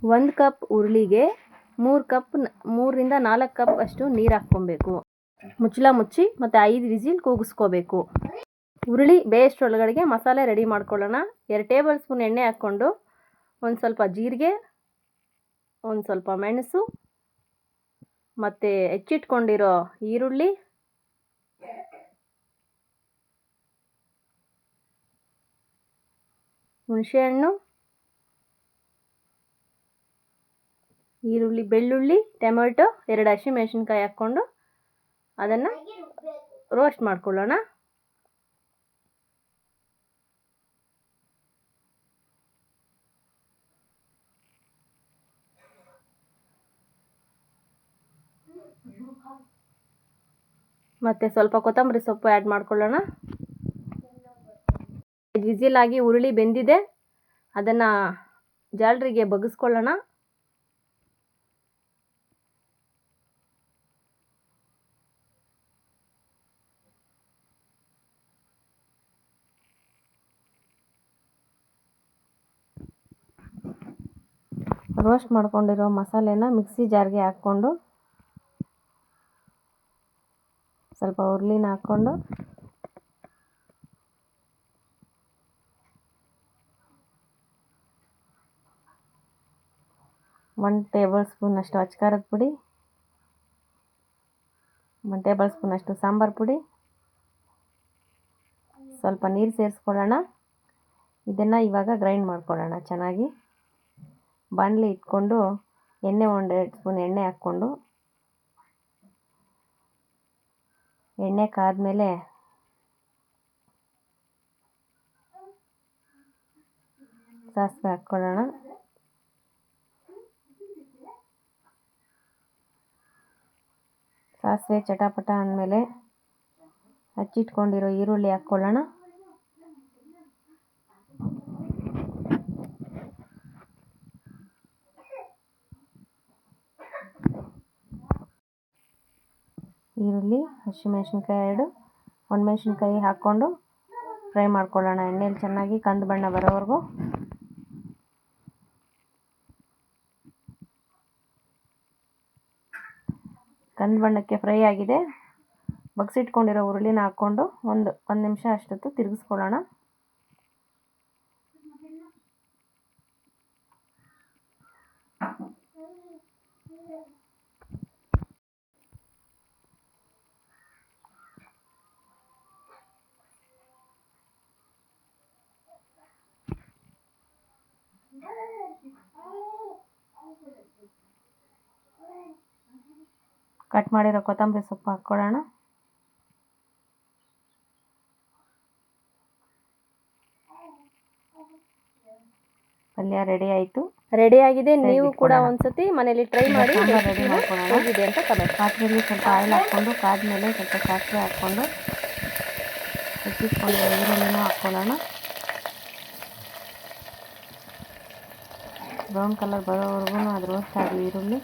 1 cup ಉರುಳಿಗೆ 3ರಿಂದ 4 cup ಅಷ್ಟು ನೀರು ಹಾಕ್ಕೊಬೇಕು. ಮುಚ್ಚಳ ಮುಚ್ಚಿ ಮತ್ತು 5 ವಿಸಿಲ್ ಕೂಗಿಸ್ಕೋಬೇಕು. ಉರುಳಿ ಬೇಯಷ್ಟರೊಳಗಡೆಗೆ ಮಸಾಲೆ ರೆಡಿ ಮಾಡ್ಕೊಳ್ಳೋಣ. 2 ಟೇಬಲ್ ಸ್ಪೂನ್ ಎಣ್ಣೆ ಹಾಕ್ಕೊಂಡು ಒಂದು ಸ್ವಲ್ಪ ಜೀರಿಗೆ, ಒಂದು ಸ್ವಲ್ಪ ಮೆಣಸು ಮತ್ತು ಹೆಚ್ಚಿಟ್ಕೊಂಡಿರೋ ಈರುಳ್ಳಿ, ಹುಣಸೆಹಣ್ಣು, ಈರುಳ್ಳಿ, ಬೆಳ್ಳುಳ್ಳಿ, ಟೊಮೆಟೊ, 2 ಹಸಿಮೆಣಸಿನ್ಕಾಯಿ ಹಾಕ್ಕೊಂಡು ಅದನ್ನು ರೋಸ್ಟ್ ಮಾಡ್ಕೊಳ್ಳೋಣ. ಮತ್ತು ಸ್ವಲ್ಪ ಕೊತ್ತಂಬರಿ ಸೊಪ್ಪು ಆ್ಯಡ್ ಮಾಡ್ಕೊಳ್ಳೋಣ. ವಿಸಿಲ್ ಆಗಿ ಉರುಳಿ ಬೆಂದಿದೆ, ಅದನ್ನು ಜಾಲರಿಗೆ ಬಗ್ಗಿಸ್ಕೊಳ್ಳೋಣ. ರೋಸ್ಟ್ ಮಾಡ್ಕೊಂಡಿರೋ ಮಸಾಲೆನ ಮಿಕ್ಸಿ ಜಾರ್ಗೆ ಹಾಕ್ಕೊಂಡು ಸ್ವಲ್ಪ ಉರುಳಿನ ಹಾಕ್ಕೊಂಡು ಒಂದು ಟೇಬಲ್ ಸ್ಪೂನ್ ಅಷ್ಟು ಅಚ್ಕಾರದ ಪುಡಿ, 1 ಟೇಬಲ್ ಸ್ಪೂನ್ ಅಷ್ಟು ಸಾಂಬಾರು ಪುಡಿ, ಸ್ವಲ್ಪ ನೀರು ಸೇರಿಸ್ಕೊಳ್ಳೋಣ. ಇದನ್ನು ಇವಾಗ ಗ್ರೈಂಡ್ ಮಾಡ್ಕೊಳ್ಳೋಣ ಚೆನ್ನಾಗಿ. ಬಾಣಲಿ ಇಟ್ಕೊಂಡು ಎಣ್ಣೆ 1-2 ಸ್ಪೂನ್ ಎಣ್ಣೆ ಹಾಕ್ಕೊಂಡು ಎಣ್ಣೆ ಕಾದ್ಮೇಲೆ ಸಾಸಿವೆ ಹಾಕ್ಕೊಳ್ಳೋಣ. ಸಾಸಿವೆ ಚಟಪಟ ಅಂದಮೇಲೆ ಹಚ್ಚಿಟ್ಕೊಂಡಿರೋ ಈರುಳ್ಳಿ ಹಾಕ್ಕೊಳ್ಳೋಣ. ಈರುಳ್ಳಿ, ಹಸಿಮೆಣಸಿನ್ಕಾಯಿ 2, ಒಣಮೆಣಸಿನ್ಕಾಯಿ ಹಾಕ್ಕೊಂಡು ಫ್ರೈ ಮಾಡ್ಕೊಳ್ಳೋಣ ಎಣ್ಣೆಯಲ್ಲಿ ಚೆನ್ನಾಗಿ ಕಂದು ಬಣ್ಣ ಬರೋವರೆಗೂ. ಕಂದು ಬಣ್ಣಕ್ಕೆ ಫ್ರೈ ಆಗಿದೆ. ಬಗ್ಸಿಟ್ಕೊಂಡಿರೋ ಉರುಳಿನ ಹಾಕ್ಕೊಂಡು ಒಂದು ನಿಮಿಷ ಅಷ್ಟೊತ್ತು ತಿರುಗಿಸ್ಕೊಳ್ಳೋಣ. ಕಟ್ ಮಾಡಿರೋ ಕೊತ್ತಂಬರಿ ಸೊಪ್ಪು ಹಾಕ್ಕೊಳ್ಳೋಣ. ಪಲ್ಯ ರೆಡಿ ಆಯಿತು. ರೆಡಿ ಆಗಿದೆ. ನೀವು ಕೂಡ ಒಂದ್ಸತಿ ಮನೇಲಿ ಟ್ರೈ ಮಾಡಿ ರೆಡಿ ಮಾಡ್ಕೊಳ್ಳೋಣ. ಹೇಗಿದೆ ಅಂತ ಕಮೆಂಟ್. ಪಾತ್ರೆಯಲ್ಲಿ ಸ್ವಲ್ಪ ಆಯಿಲ್ ಹಾಕ್ಕೊಂಡು ಕಾದ್ಮೇಲೆ ಸ್ವಲ್ಪ ಸಾಸಿವೆ ಹಾಕ್ಕೊಂಡು ಹೆಚ್ಚಿಟ್ಕೊಂಡು ಈರುಳ್ಳಿನೂ ಹಾಕ್ಕೊಳ್ಳೋಣ. ಬ್ರೌನ್ ಕಲರ್ ಬರೋವರೆಗೂ ಅದು ರೋಸ್ಟ್ ಆಗಿ ಈರುಳ್ಳಿ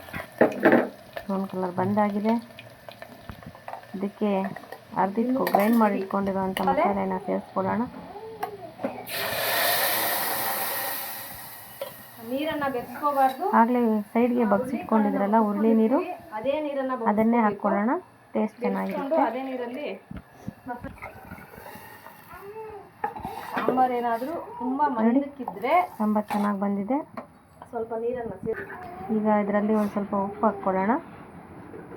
ಬ್ರೌನ್ ಕಲರ್ ಬಂದಾಗಿದೆ. ಇದಕ್ಕೆ ಅರ್ಧಿಟ್ಟು ಗ್ರೈಂಡ್ ಮಾಡಿ ಇಟ್ಕೊಂಡಿರೋಂಥ ಮಸಾಲೆನ ಸೇರಿಸ್ಕೊಳ್ಳೋಣ. ನೀರನ್ನು ಬೆರೆಸ್ಕೋಬಾರ್ದು. ಆಗಲೇ ಸೈಡ್ಗೆ ಬಗ್ಸಿಟ್ಕೊಂಡಿದ್ರಲ್ಲ ಉರುಳಿ ನೀರು, ಅದೇ ನೀರನ್ನು ಅದನ್ನೇ ಹಾಕ್ಕೊಳ್ಳೋಣ. ಟೇಸ್ಟ್ ಚೆನ್ನಾಗಿರುತ್ತೆ. ಅದೇ ನೀರಲ್ಲಿ ಸಾಂಬಾರು ಏನಾದರೂ ತುಂಬ ಮಂದಕ್ಕಿದ್ರೆ ಸಾಂಬಾರು ಚೆನ್ನಾಗಿ ಬಂದಿದೆ. ಸ್ವಲ್ಪ ನೀರನ್ನು ಈಗ ಇದರಲ್ಲಿ ಒಂದು ಸ್ವಲ್ಪ ಉಪ್ಪು ಹಾಕ್ಕೊಳ್ಳೋಣ.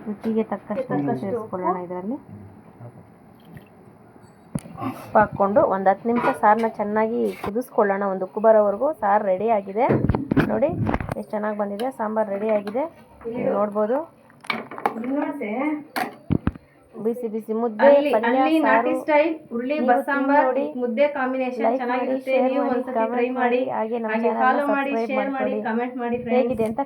ರುಚಿಗೆ ತಕ್ಕಷ್ಟು ಸೇರಿಸ್ಕೊಳ್ಳೋಣ. ಇದರಲ್ಲಿ ಉಪ್ಪು ಹಾಕ್ಕೊಂಡು ಒಂದು 10 ನಿಮಿಷ ಸಾರನ್ನ ಚೆನ್ನಾಗಿ ಕುದಿಸ್ಕೊಳ್ಳೋಣ. ಒಂದು ಉಕ್ಕು ಬರೋವರೆಗೂ. ಸಾರು ರೆಡಿ ಆಗಿದೆ. ನೋಡಿ ಎಷ್ಟು ಚೆನ್ನಾಗಿ ಬಂದಿದೆ. ಸಾಂಬಾರು ರೆಡಿ ಆಗಿದೆ. ನೋಡ್ಬೋದು. ಬಿಸಿ ಬಿಸಿ ಮುದ್ದೆ, ಪಲ್ಯ, ನಾಟಿ ಸ್ಟೈಲ್ ಉರುಳಿ ಬಸ್ಸಾಂಬಾರ್ ಮುದ್ದೆ ಕಾಂಬಿನೇಷನ್ ಚೆನ್ನಾಗಿರುತ್ತೆ. ನೀವು ಒಂದ್ಸತಿ ಟ್ರೈ ಮಾಡಿ. ಹಾಗೆ ನಮ್ಮ ಚಾನೆಲ್ನ ಸಬ್ಸ್ಕ್ರೈಬ್ ಮಾಡಿ, ಕಮೆಂಟ್ ಮಾಡಿ ಹೇಗಿದೆ ಅಂತ